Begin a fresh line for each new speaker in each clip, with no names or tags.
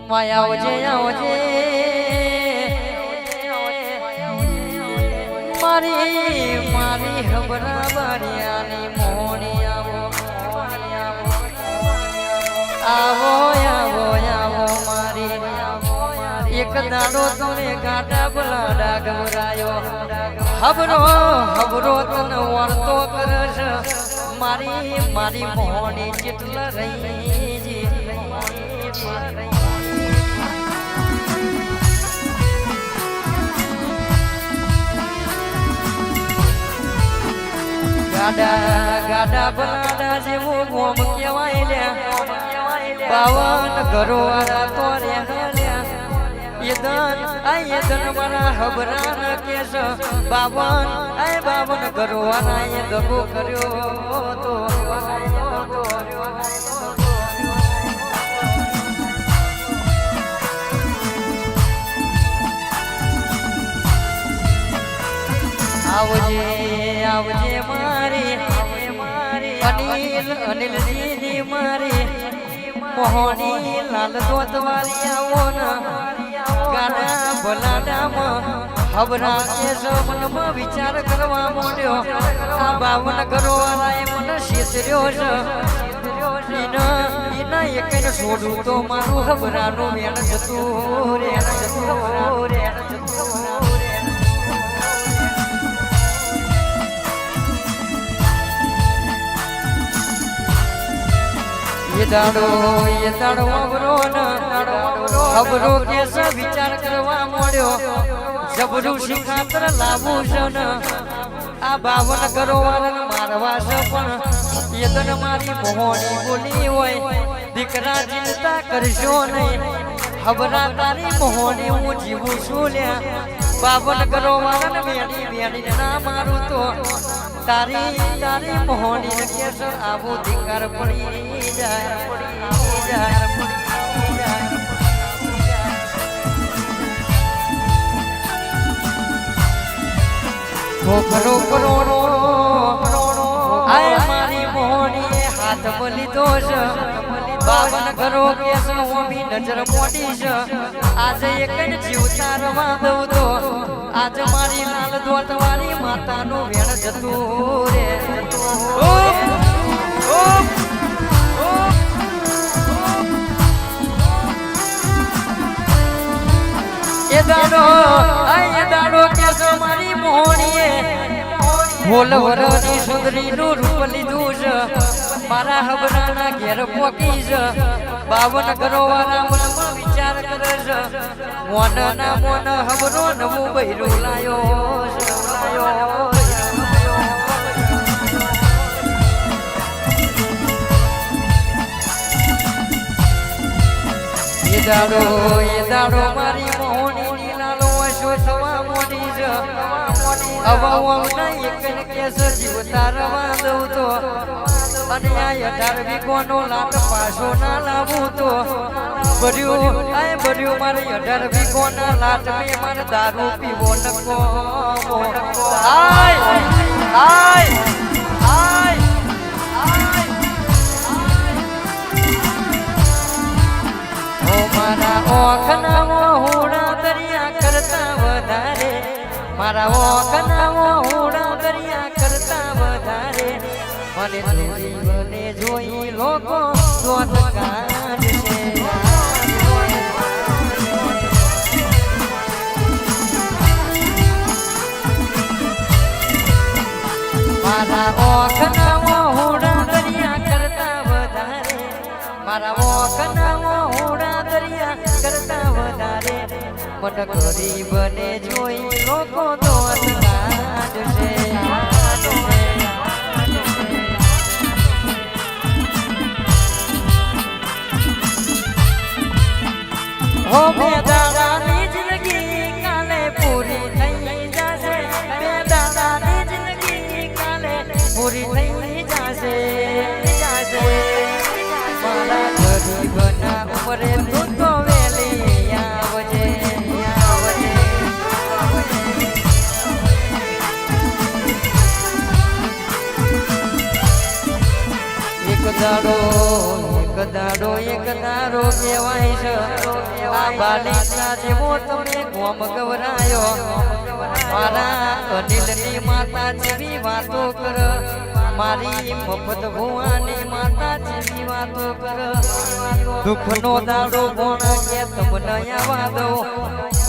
માયા આવજે મારી મારી હબરા બારિયાની મોણી આવો આવો આવો આવો મારી એક દાડો તને ગાટા બલાડા ગવરાયો હબરો હબરો તને વળતો કરશ મારી મારી મોણી કેટલા રહી જી ગાડા ગાડા બલાડા જેવો ગોમ કહેવાય લ્યા 52 ઘરો વાળા તો રે યદન આ યદન મારા હબરા ન કેસ 52 ઘરો વાળા એ દગો કર્યો તો આવજે આવજે મારી અનિલ અનિલજી મારી મોહની લાલ દોતવારી આવો ને ગાડા ભલાડામાં હબરા એ મનમાં વિચાર કરવા માંડ્યો આ 52 ઘરો વાળાએ મને શેતર્યો છે એના એકને છોડું તો મારું હબરાનું વેણ જતું રે ये दाड़ो अबरो न अबरो केस विचार करवा मोड्यो जबरू शिखातर लावू छ न आ 52 घरो वाळाने मारवा छ पण यदन मारी मोहनी बोली होय દીકરા ચિંતા કરશો નહીં હબરા તારી મોહની હું જીવું છું લ્યા 52 ઘરો વાળાને વેડી વેડી ના મારું તો તારી તારી મોહની ને કેસ આવું ધિકાર પડી જાય ખોખરો કરોડો આય મારી મોહની હાથ બલી દોષ 52 ઘરો કેસ ઓમી નજર મોટી છે આજે એક જીવતા રવા દઉં તો આજ મારી લાલ દોતવારી માતાનું વેણ જતું રે એ દાડો કેસ મારી મોહણીએ બોલ વરની સુંદરીનું રૂપ લીધું છે મારા હબરાના ઘેર પોકી છે 52 ઘરો વાળા મનમાં વિચાર કરે છે મોન ના મોન હબરો નવું બૈરું લાયો એ દાડો મારી મોહની લાલો વશો થવા મોડી છે અવાવના એકને કેસ જીવતા રવા દઉં તો અને આ 18 વીઘોનો લાટ પાછો ના લાવું તો ભર્યું મારે 18 વીઘોના લાટ મેં મારે દારૂ પીવો નકો મારા ઓખના હોડા દરિયા કરતા વધારે મારા ઓખના હોડા દરિયા કરતા વધારે મને જીવને જોઈ લોકો દોત કાઢશે મારા ઓખના હોડા દરિયા કરતા વધારે મારા ઓખના હોડા દરિયા કરતા વધારે મને ગરીબને જોઈ લોકો દોત કાઢશે હો બે દાદાની જિંદગી કાલે પૂરી થઈ જશે બે દાદાની જિંદગી કાલે પૂરી થઈ જશે મારા ગરીબના ઉમરે તું તો વેલી આવજે એક દાડો એક દારો કહેવાય છે આ બાલિકા જેવો તમે ગોમ ગવરાયો મારા અનિલની માતા જેવી વાતો કર મારી મફત ભુવાની માતા જેવી વાતો કર દુઃખનો દાડો પણ કે તમને આવા દો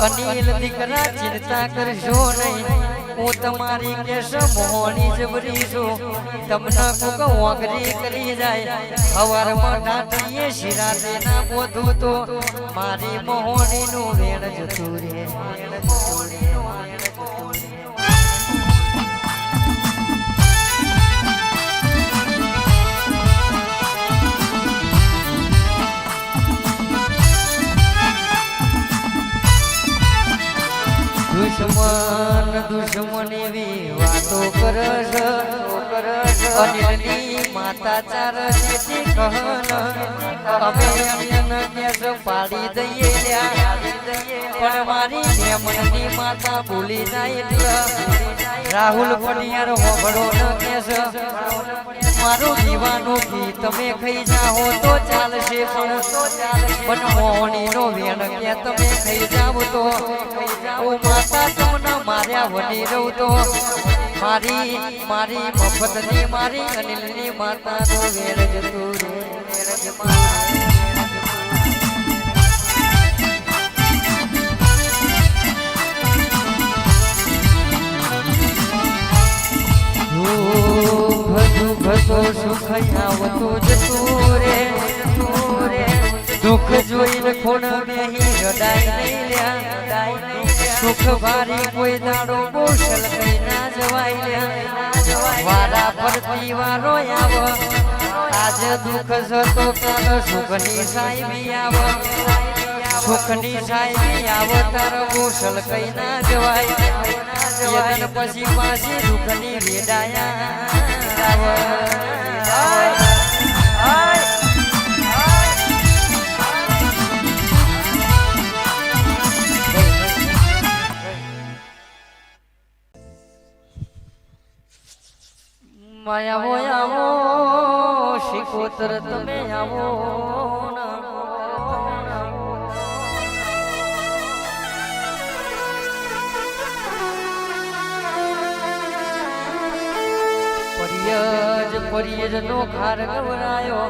અનિલ દીકરા ચિંતા કરશો નહીં હું તમારી કેશ મોહની જબરી છું તમને કોક ઓગરી કરી જાય હવારમાં ડાંટીએ શિરાતે ના બોધું તો મારી મોહનીનું વેણ જતું રે દુશ્મન એવી વાતો કરશ અનિલની માતા ચાર જેથી કહન અમે અન્યને કેસ પાડી દઈએ પણ મારી મેમનની માતા ભૂલી જાય રાહુલ પડિયાર હોબળો ન કેસ મારું દીવાનું ઘી તમે ખાઈ જાઓ તો ચાલશે પણ મોહણીનો વેણ કે તમે ખાઈ જાવ તો હું માતા તમને માર્યા વની રહું તો મારી મફતની મારી અનિલની માતાનો વેણ જતું રે ભતો સુખ આવતું જતું રે દુઃખ જોઈને ખૂણ બેહી રડાઈ નહીં લ્યા સુખ ભારી કોઈ દાડો કૌશલ કઈ ના જવાય વારા પરથી વારો આવ આજ દુઃખ જતો કાલ સુખની સાહેબી આવ સુખની સાહેબી આવ તાર કૌશલ કઈ ના જવાય યદન પછી પાછી દુઃખની વેડાયા માયાવો આવો શિકોતર તમે આવો પરિયજ નો ખાર ગવરાયો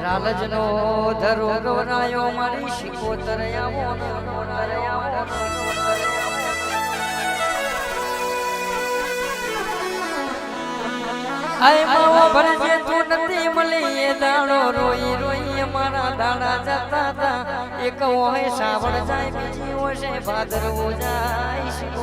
લાલજ નો ધરો ગવરાયો મારી શિકોતર આવો આય માવો ભરજે તું નથી મળી એ દાડો રોઈ રોઈ મારા દાડા જતા હતા એક હોય સાવણ જાય બીજી હોય ભાદરવો જાય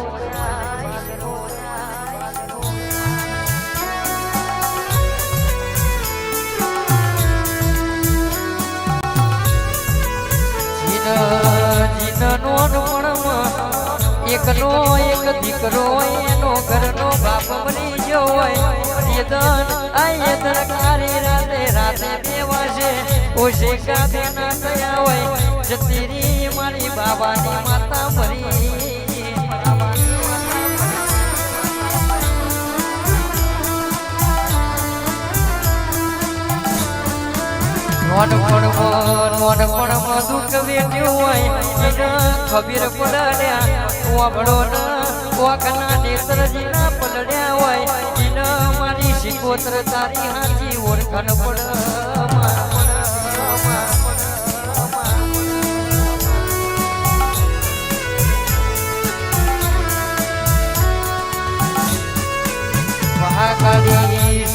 એકનો એક દીકરો એનો ઘરનો બાપ મરી ગયો હોય યદન કારી રાતે રાતે બેવાશે ઓશે કાધે ના થયા હોય જતીરી મારી બાબાની માતા મરી મોઢપણમાં દુઃખ વેઠ્યું હોય ખબીર પલડ્યા વાબડો વાકના નેત્રજીના પલડ્યા હોય મારી શિકોતર તારી હાથી ઓળખાણ પડ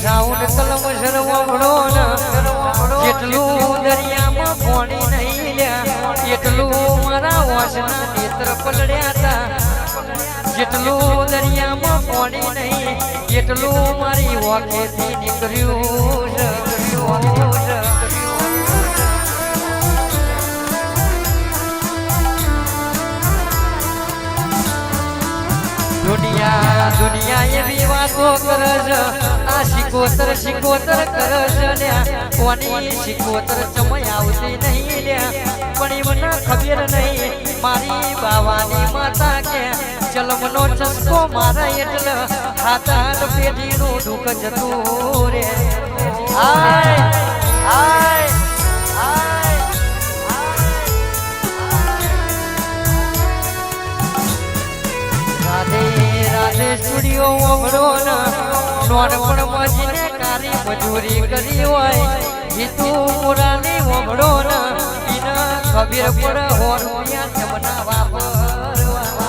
સાઉન્ડ કલમ સરવાવડો જેટલું દરિયામાં પોણી નહીં લ્યા એટલું મારા વાસના નેત્ર પલડ્યા હતા જેટલું દરિયામાં પોણી નહીં એટલું મારી વાકેથી નીકળ્યું દુનિયા એવી વાતો કરે છે આ શિકોતર કરે છે કોની શિકોતર ચમય આવતી નહીં લ્યા પણ મને ખબર નહીં મારી બાવાની માતા કે જલમનો ચસ્કો મારા એટલે હાથાન પેઢીનું દુઃખ જતું રે આય આય આય નોનપણ મજીને કારી મજૂરી કરી હોય હિતુ પુરાની ઓમડો ના ઈના ખબીર પર હો રૂપિયા જમના વાપરવા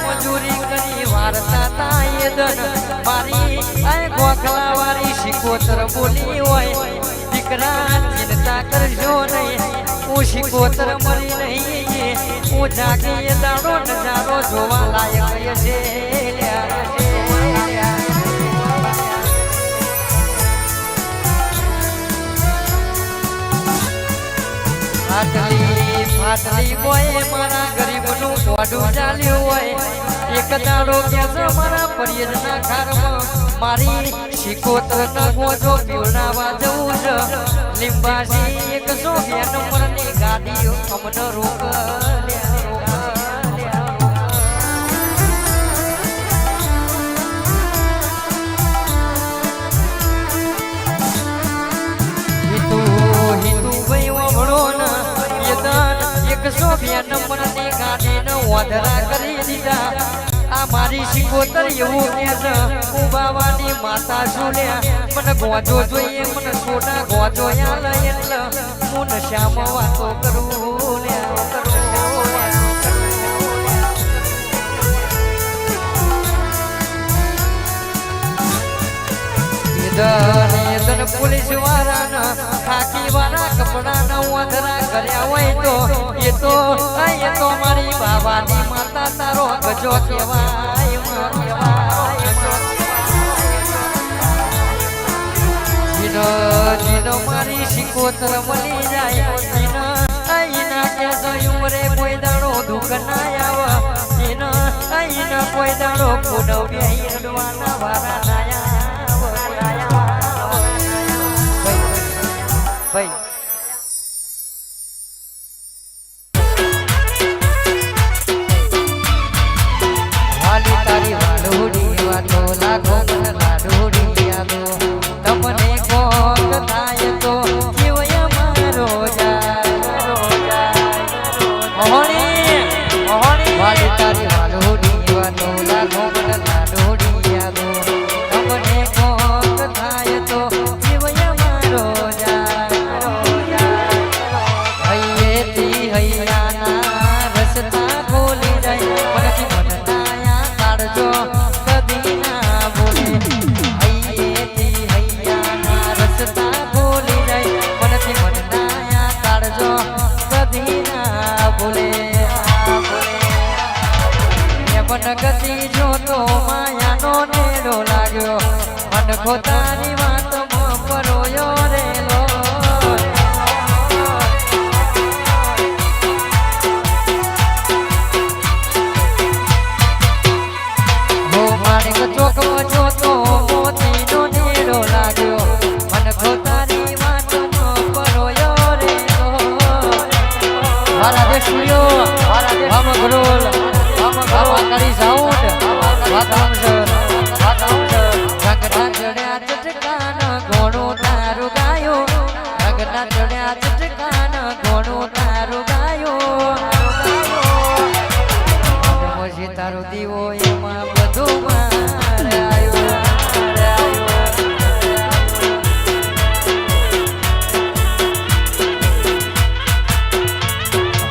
મજૂરી કરી વાર્તા તાય દન મારી આય ગોખલા વાળી શિકોતર બોલી હોય દીકરા ચિંતા કરજો નહીં હું શિકોતર મરી નહીં હું જાગીએ દાડો નજારો જોવા લાયક છે ફાટલી બોય મારા ગરીબનું મોઢું ચાલ્યું હોય એક દાડો કે મારા પરિયજના ખારમાં મારી શિકોતર ના ગોજો પીવડાવા જવું છે લીંબાજી 102 નંબરની ગાડી અમને રોક નંબરની ગાડીને ઓધરા કરી દીધા આ મારી શિકોતર એવું કે છે હું બાવાની માતા છું લ્યા મને ગોજો જોઈએ મને સોના ગોજો યા લઈ એટલે હું નશામાં વાતો કરું લ્યા પોલીસ વાળાના ખાકી વાળા કપડાના ઓધરા કર્યા હોય તો એ તો મારી બાબાની માતા તારો ગજો કહેવાય જીનો મારી શિકોતર મળી જાય એના કે ઉમરે કોઈ દાડો દુઃખ ના આવે એના કોઈ દાડો પૂનવ રડવાના વાળા ના ભાઈ વાલી તારી વાડોડી વાતો લાગો મને લાડોડી યાદો તમને કોક થાય તો જીવય મારો જાય વાલી તારી વાડોડી વાતો લાગો મને લાડોડી યાદો તમને કોક થાય તો જીવય મારો ગતિ જોતો માયાનો નેડો લાગ્યો મન ખોતાની વાતમાં પરોયો રેલો હો માણેક ચોકમાં જોતો મોતીનો નેડો લાગ્યો મન ખોતાની વાતમાં પરોયો રેલો મારા દેશુયો હમ ગ્રોલ કરી સાઉન્ડ રંગના ચડ્યા ચટકાન ઘોડું તારું ગાયો રંગના ચડ્યા ચટકાન ઘોડું તારું ગાયો પછી તારો દીવો એમાં બધું મારે આવ્યો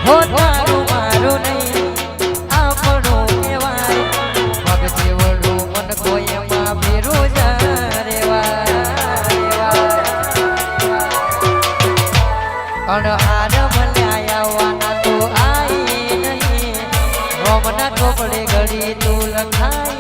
હો તારું મારું નહીં ચોપડે ઘડી તું લખાય